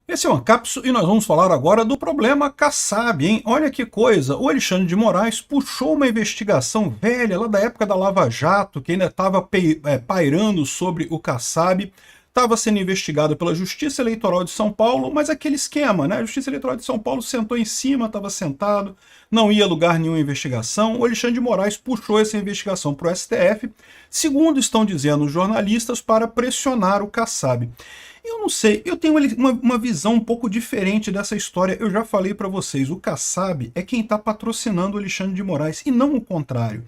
Esse é o Ancapso e nós vamos falar agora do problema Kassab, hein? Olha que coisa, o Alexandre de Moraes puxou uma investigação velha, lá da época da Lava Jato, que ainda estava pairando sobre o Kassab, estava sendo investigado pela Justiça Eleitoral de São Paulo, mas aquele esquema, né? A Justiça Eleitoral de São Paulo sentou em cima, estava sentado, não ia a lugar nenhum a investigação. O Alexandre de Moraes puxou essa investigação para o STF, segundo estão dizendo os jornalistas, para pressionar o Kassab. Eu não sei, eu tenho uma visão um pouco diferente dessa história. Eu já falei para vocês, o Kassab é quem está patrocinando o Alexandre de Moraes e não o contrário.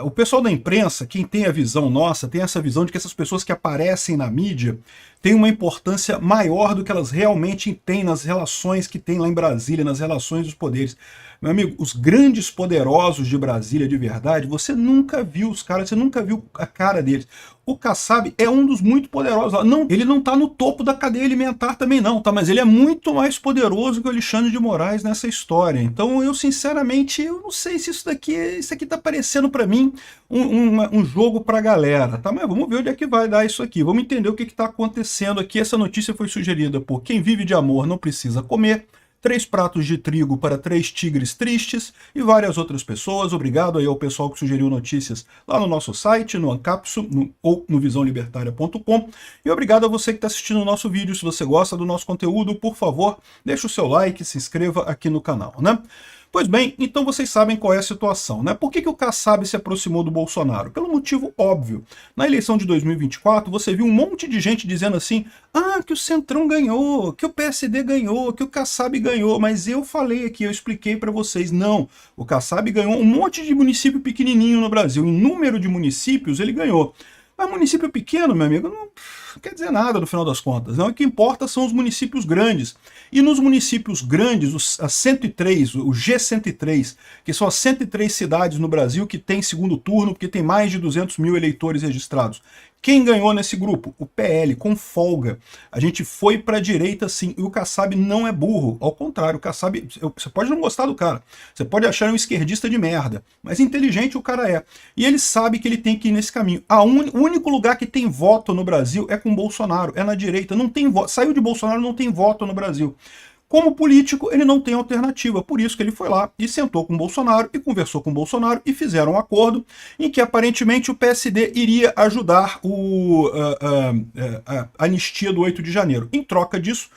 O pessoal da imprensa, quem tem a visão nossa, tem essa visão de que essas pessoas que aparecem na mídia têm uma importância maior do que elas realmente têm nas relações que tem lá em Brasília, nas relações dos poderes. Meu amigo, os grandes poderosos de Brasília de verdade, você nunca viu os caras, você nunca viu a cara deles. O Kassab é um dos muito poderosos. Não, ele não está no topo da cadeia alimentar também não, tá? Mas ele é muito mais poderoso que o Alexandre de Moraes nessa história. Então eu, sinceramente, eu não sei se isso aqui está parecendo para mim um jogo para a galera, tá? Mas vamos ver onde é que vai dar isso aqui. Vamos entender o que está acontecendo aqui. Essa notícia foi sugerida por Quem Vive de Amor Não Precisa Comer, 3 pratos de trigo para 3 tigres tristes e várias outras pessoas. Obrigado aí ao pessoal que sugeriu notícias lá no nosso site, no Ancapso ou no visãolibertaria.com. E obrigado a você que está assistindo o nosso vídeo. Se você gosta do nosso conteúdo, por favor, deixe o seu like, se inscreva aqui no canal, né? Pois bem, então vocês sabem qual é a situação, né? Por que o Kassab se aproximou do Bolsonaro? Pelo motivo óbvio. Na eleição de 2024, você viu um monte de gente dizendo assim, que o Centrão ganhou, que o PSD ganhou, que o Kassab ganhou, mas eu falei aqui, eu expliquei para vocês, não, o Kassab ganhou um monte de município pequenininho no Brasil, em número de municípios ele ganhou. Mas município pequeno, meu amigo, não quer dizer nada no final das contas. Não. O que importa são os municípios grandes. E nos municípios grandes, as 103, o G103, que são as 103 cidades no Brasil que tem segundo turno, porque tem mais de 200 mil eleitores registrados. Quem ganhou nesse grupo? O PL, com folga. A gente foi para a direita, sim, e o Kassab não é burro. Ao contrário, o Kassab, você pode não gostar do cara, você pode achar um esquerdista de merda, mas inteligente o cara é. E ele sabe que ele tem que ir nesse caminho. O único lugar que tem voto no Brasil é com Bolsonaro, é na direita. Não tem voto. Saiu de Bolsonaro, não tem voto no Brasil. Como político, ele não tem alternativa, por isso que ele foi lá e sentou com o Bolsonaro e conversou com o Bolsonaro e fizeram um acordo em que aparentemente o PSD iria ajudar a anistia do 8 de janeiro. Em troca disso,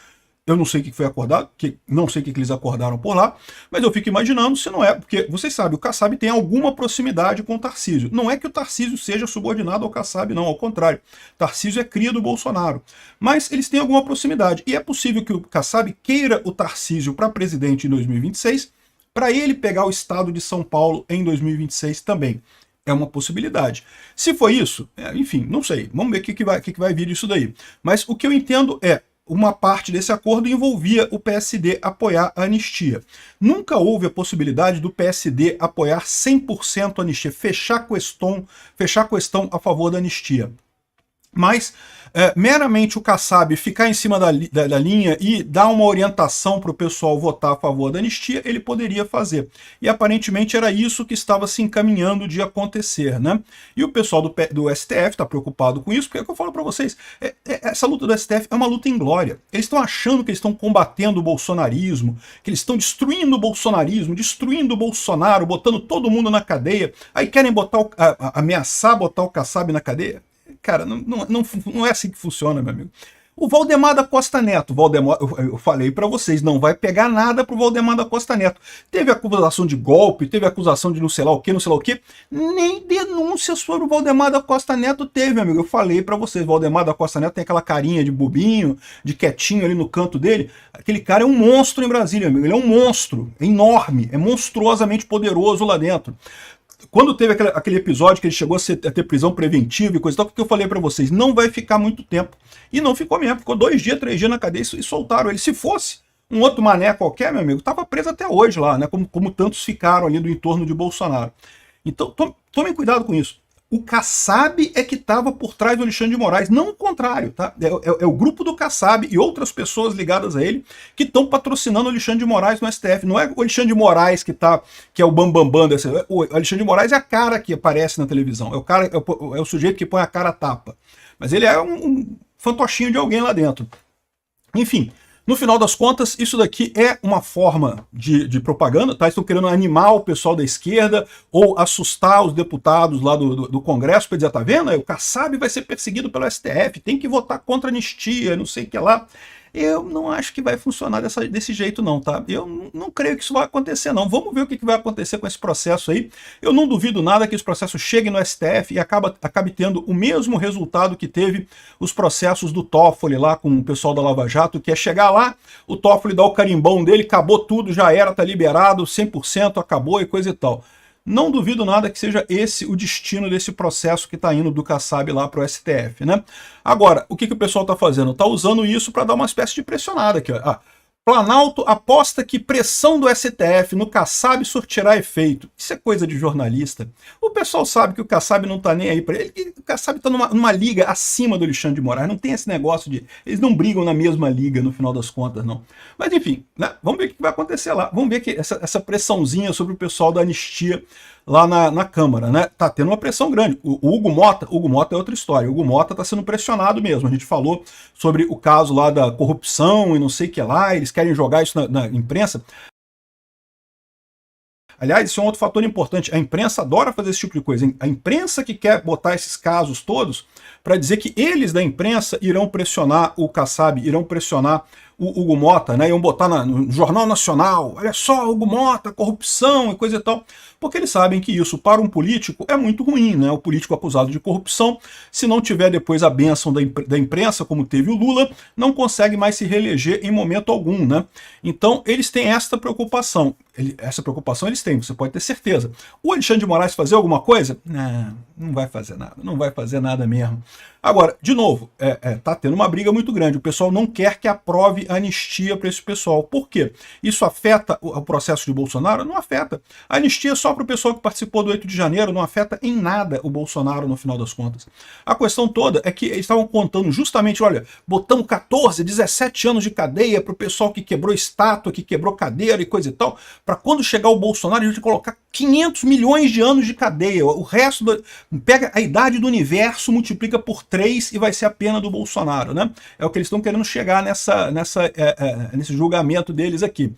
eu não sei o que foi acordado, não sei o que eles acordaram por lá, mas eu fico imaginando se não é, porque vocês sabem, o Kassab tem alguma proximidade com o Tarcísio. Não é que o Tarcísio seja subordinado ao Kassab, não, ao contrário. Tarcísio é cria do Bolsonaro. Mas eles têm alguma proximidade. E é possível que o Kassab queira o Tarcísio para presidente em 2026, para ele pegar o estado de São Paulo em 2026 também. É uma possibilidade. Se for isso, enfim, não sei. Vamos ver o que vai vir disso daí. Mas o que eu entendo é, uma parte desse acordo envolvia o PSD apoiar a anistia. Nunca houve a possibilidade do PSD apoiar 100% a anistia, fechar a questão a favor da anistia. Mas meramente o Kassab ficar em cima da linha e dar uma orientação para o pessoal votar a favor da anistia, ele poderia fazer. E aparentemente era isso que estava se encaminhando de acontecer, né? E o pessoal do STF está preocupado com isso, porque é o que eu falo para vocês, essa luta do STF é uma luta inglória. Eles estão achando que eles estão combatendo o bolsonarismo, que eles estão destruindo o bolsonarismo, destruindo o Bolsonaro, botando todo mundo na cadeia, aí querem ameaçar botar o Kassab na cadeia. Cara, não é assim que funciona, meu amigo. O Valdemar da Costa Neto, eu falei para vocês, não vai pegar nada pro Valdemar da Costa Neto. Teve acusação de golpe, teve acusação de não sei lá o que, nem denúncia sobre o Valdemar da Costa Neto teve, meu amigo. Eu falei para vocês, o Valdemar da Costa Neto tem aquela carinha de bobinho, de quietinho ali no canto dele. Aquele cara é um monstro em Brasília, amigo. Ele é um monstro, é enorme, é monstruosamente poderoso lá dentro. Quando teve aquele episódio que ele chegou a ter prisão preventiva e coisa e tal, o que eu falei para vocês? Não vai ficar muito tempo. E não ficou mesmo. Ficou 2 dias, 3 dias na cadeia e soltaram ele. Se fosse um outro mané qualquer, meu amigo, estava preso até hoje lá, né? Como tantos ficaram ali do entorno de Bolsonaro. Então, tomem cuidado com isso. O Kassab é que estava por trás do Alexandre de Moraes, não o contrário, tá? É o grupo do Kassab e outras pessoas ligadas a ele que estão patrocinando o Alexandre de Moraes no STF. Não é o Alexandre de Moraes que é o bambambam desse. O Alexandre de Moraes é a cara que aparece na televisão, é o sujeito que põe a cara a tapa. Mas ele é um fantochinho de alguém lá dentro. Enfim, No final das contas, isso daqui é uma forma de propaganda, tá? Estão querendo animar o pessoal da esquerda ou assustar os deputados lá do Congresso para dizer, tá vendo? O Kassab vai ser perseguido pelo STF, tem que votar contra a anistia, não sei o que lá. Eu não acho que vai funcionar desse jeito não, tá? Eu não creio que isso vai acontecer não. Vamos ver o que vai acontecer com esse processo aí. Eu não duvido nada que esse processo chegue no STF e acabe tendo o mesmo resultado que teve os processos do Toffoli lá com o pessoal da Lava Jato, que é chegar lá, o Toffoli dá o carimbão dele, acabou tudo, já era, tá liberado, 100%, acabou e coisa e tal. Não duvido nada que seja esse o destino desse processo que está indo do Kassab lá para o STF, né? Agora, o que o pessoal está fazendo? Está usando isso para dar uma espécie de pressionada aqui, ó. Planalto aposta que pressão do STF no Kassab surtirá efeito. Isso é coisa de jornalista. O pessoal sabe que o Kassab não está nem aí para ele, que o Kassab está numa liga acima do Alexandre de Moraes. Não tem esse negócio de... Eles não brigam na mesma liga, no final das contas, não. Mas, enfim, né? Vamos ver o que vai acontecer lá. Vamos ver que essa pressãozinha sobre o pessoal da anistia lá na Câmara, né? Tá tendo uma pressão grande. O Hugo Mota é outra história. O Hugo Mota tá sendo pressionado mesmo. A gente falou sobre o caso lá da corrupção e não sei o que lá, eles querem jogar isso na imprensa. Aliás, isso é um outro fator importante. A imprensa adora fazer esse tipo de coisa. A imprensa que quer botar esses casos todos para dizer que eles da imprensa irão pressionar o Kassab, irão pressionar o Hugo Mota, né? Iam botar no Jornal Nacional, olha só, Hugo Mota, corrupção e coisa e tal. Porque eles sabem que isso, para um político, é muito ruim, né? O político acusado de corrupção, se não tiver depois a bênção da imprensa, como teve o Lula, não consegue mais se reeleger em momento algum, né? Então, eles têm essa preocupação. Essa preocupação eles têm, você pode ter certeza. O Alexandre de Moraes fazer alguma coisa? Não vai fazer nada, não vai fazer nada mesmo. Agora, de novo, tá tendo uma briga muito grande. O pessoal não quer que aprove a anistia para esse pessoal. Por quê? Isso afeta o processo de Bolsonaro? Não afeta. A anistia é só para o pessoal que participou do 8 de janeiro, não afeta em nada o Bolsonaro no final das contas. A questão toda é que eles estavam contando justamente, olha, botamos 14, 17 anos de cadeia para o pessoal que quebrou estátua, que quebrou cadeira e coisa e tal, para quando chegar o Bolsonaro a gente colocar 500 milhões de anos de cadeia. O resto, pega a idade do universo, multiplica por 3 e vai ser a pena do Bolsonaro, né? É o que eles estão querendo chegar nesse julgamento deles aqui.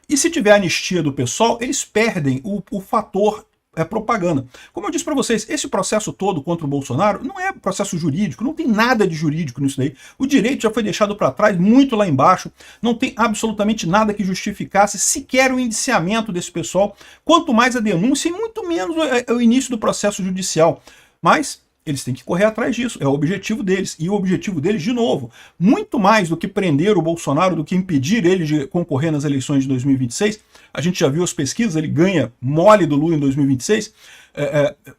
E se tiver anistia do pessoal, eles perdem o fator propaganda. Como eu disse para vocês, esse processo todo contra o Bolsonaro não é processo jurídico, não tem nada de jurídico nisso daí. O direito já foi deixado para trás, muito lá embaixo, não tem absolutamente nada que justificasse sequer o indiciamento desse pessoal, quanto mais a denúncia e muito menos o início do processo judicial. Mas eles têm que correr atrás disso, é o objetivo deles. E o objetivo deles, de novo, muito mais do que prender o Bolsonaro, do que impedir ele de concorrer nas eleições de 2026, a gente já viu as pesquisas, ele ganha mole do Lula em 2026,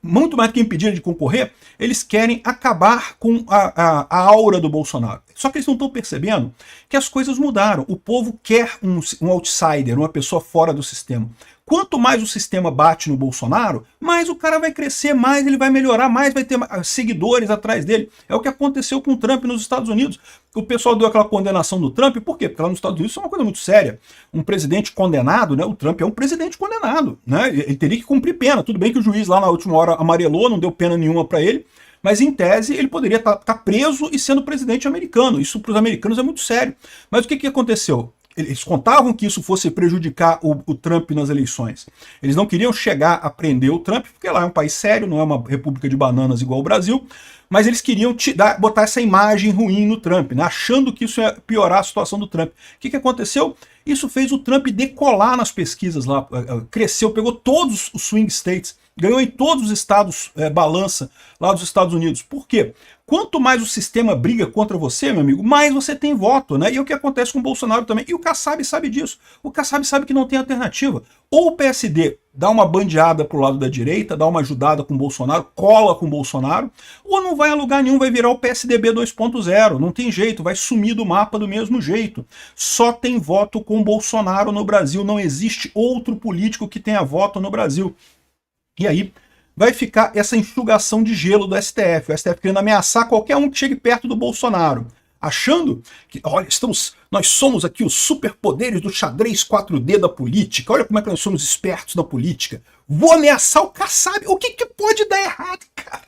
muito mais do que impedir ele de concorrer, eles querem acabar com a aura do Bolsonaro. Só que eles não estão percebendo que as coisas mudaram. O povo quer um outsider, uma pessoa fora do sistema. Quanto mais o sistema bate no Bolsonaro, mais o cara vai crescer, mais ele vai melhorar, mais vai ter seguidores atrás dele. É o que aconteceu com o Trump nos Estados Unidos. O pessoal deu aquela condenação do Trump, por quê? Porque lá nos Estados Unidos isso é uma coisa muito séria. Um presidente condenado, né? O Trump é um presidente condenado, né? Ele teria que cumprir pena. Tudo bem que o juiz lá na última hora amarelou, não deu pena nenhuma para ele, mas em tese ele poderia estar preso e sendo presidente americano. Isso para os americanos é muito sério. Mas o que aconteceu? Eles contavam que isso fosse prejudicar o Trump nas eleições. Eles não queriam chegar a prender o Trump, porque lá é um país sério, não é uma república de bananas igual o Brasil, mas eles queriam botar essa imagem ruim no Trump, né, achando que isso ia piorar a situação do Trump. O que aconteceu? Isso fez o Trump decolar nas pesquisas lá, cresceu, pegou todos os swing states, ganhou em todos os estados balança lá dos Estados Unidos. Por quê? Quanto mais o sistema briga contra você, meu amigo, mais você tem voto, né? E é o que acontece com o Bolsonaro também. E o Kassab sabe disso. O Kassab sabe que não tem alternativa. Ou o PSD dá uma bandeada pro lado da direita, dá uma ajudada com o Bolsonaro, cola com o Bolsonaro, ou não vai a lugar nenhum, vai virar o PSDB 2.0. Não tem jeito, vai sumir do mapa do mesmo jeito. Só tem voto com o Bolsonaro no Brasil. Não existe outro político que tenha voto no Brasil. E aí vai ficar essa enxugação de gelo do STF. O STF querendo ameaçar qualquer um que chegue perto do Bolsonaro, achando que, olha, nós somos aqui os superpoderes do xadrez 4D da política, olha como é que nós somos espertos na política. Vou ameaçar o Kassab. O que pode dar errado, cara?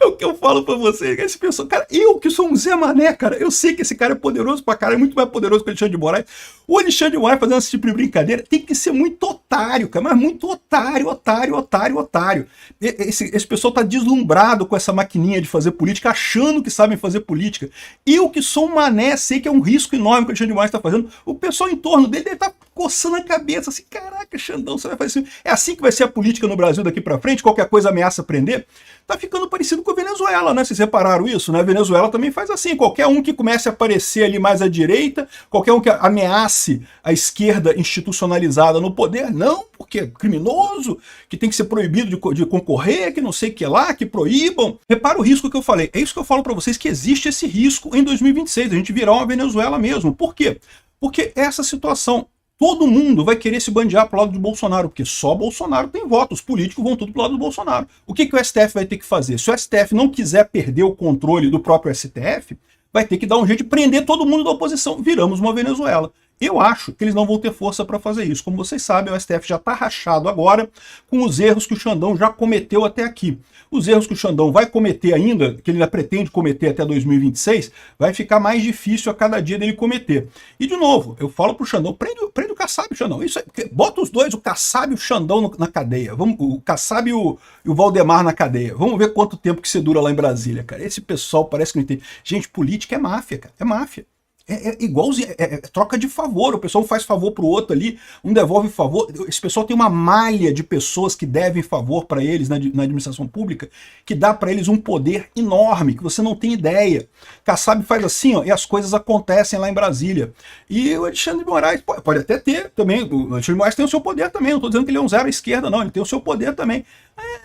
É o que eu falo pra você, esse pessoal, cara, eu que sou um Zé Mané, cara, eu sei que esse cara é poderoso pra caralho, é muito mais poderoso que o Alexandre de Moraes. O Alexandre de Moraes fazendo esse tipo de brincadeira tem que ser muito otário, cara, mas muito otário. Esse pessoal tá deslumbrado com essa maquininha de fazer política, achando que sabem fazer política. Eu que sou um mané, sei que é um risco enorme que o Alexandre de Moraes tá fazendo. O pessoal em torno dele deve estar coçando a cabeça, assim, caraca, Xandão, você vai fazer isso? É assim que vai ser a política no Brasil daqui pra frente? Qualquer coisa ameaça prender? Tá ficando parecido com a Venezuela, né? Vocês repararam isso, né? A Venezuela também faz assim, qualquer um que comece a aparecer ali mais à direita, qualquer um que ameace a esquerda institucionalizada no poder, não, porque é criminoso, que tem que ser proibido de concorrer, que não sei o que lá, que proíbam. Repara o risco que eu falei, é isso que eu falo pra vocês, que existe esse risco em 2026, a gente virar uma Venezuela mesmo. Por quê? Porque essa situação, todo mundo vai querer se bandear pro lado do Bolsonaro, porque só Bolsonaro tem voto, os políticos vão tudo pro lado do Bolsonaro. O que o STF vai ter que fazer? Se o STF não quiser perder o controle do próprio STF, vai ter que dar um jeito de prender todo mundo da oposição. Viramos uma Venezuela. Eu acho que eles não vão ter força para fazer isso. Como vocês sabem, o STF já está rachado agora com os erros que o Xandão já cometeu até aqui. Os erros que o Xandão vai cometer ainda, que ele ainda pretende cometer até 2026, vai ficar mais difícil a cada dia dele cometer. E, de novo, eu falo pro Xandão, prende o Kassab e o Xandão. Isso bota os dois, o Kassab e o Xandão na cadeia. O Kassab e o Valdemar na cadeia. Vamos ver quanto tempo que você dura lá em Brasília, cara. Esse pessoal parece que não entende. Gente, política é máfia, cara. É máfia. É igualzinho, é troca de favor, o pessoal faz favor pro outro ali, um devolve favor, esse pessoal tem uma malha de pessoas que devem favor para eles na administração pública, que dá para eles um poder enorme, que você não tem ideia. Kassab faz assim, ó, e as coisas acontecem lá em Brasília. E o Alexandre de Moraes pode até ter também, o Alexandre de Moraes tem o seu poder também, não estou dizendo que ele é um zero à esquerda, não, ele tem o seu poder também.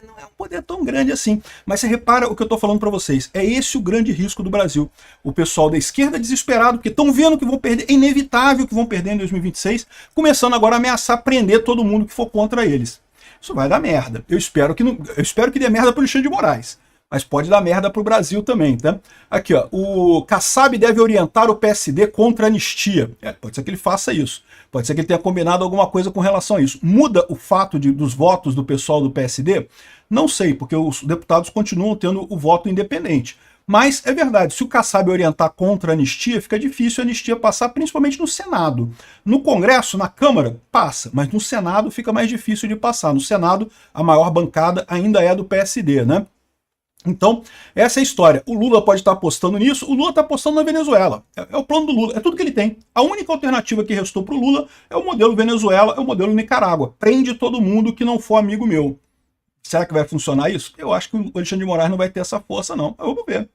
Não é um poder tão grande assim. Mas você repara o que eu estou falando para vocês. É esse o grande risco do Brasil. O pessoal da esquerda desesperado, porque estão vendo que vão perder, é inevitável que vão perder em 2026, começando agora a ameaçar prender todo mundo que for contra eles. Isso vai dar merda. Eu espero que dê merda para o Alexandre de Moraes. Mas pode dar merda para o Brasil também, tá? Aqui, ó, o Kassab deve orientar o PSD contra a anistia. Pode ser que ele faça isso. Pode ser que ele tenha combinado alguma coisa com relação a isso. Muda o fato dos votos do pessoal do PSD? Não sei, porque os deputados continuam tendo o voto independente. Mas é verdade, se o Kassab orientar contra a anistia, fica difícil a anistia passar, principalmente no Senado. No Congresso, na Câmara, passa, mas no Senado fica mais difícil de passar. No Senado, a maior bancada ainda é do PSD, né? Então, essa é a história. O Lula pode estar apostando nisso, o Lula está apostando na Venezuela. É o plano do Lula, é tudo que ele tem. A única alternativa que restou para o Lula é o modelo Venezuela, é o modelo Nicarágua. Prende todo mundo que não for amigo meu. Será que vai funcionar isso? Eu acho que o Alexandre de Moraes não vai ter essa força, não. Mas vamos ver.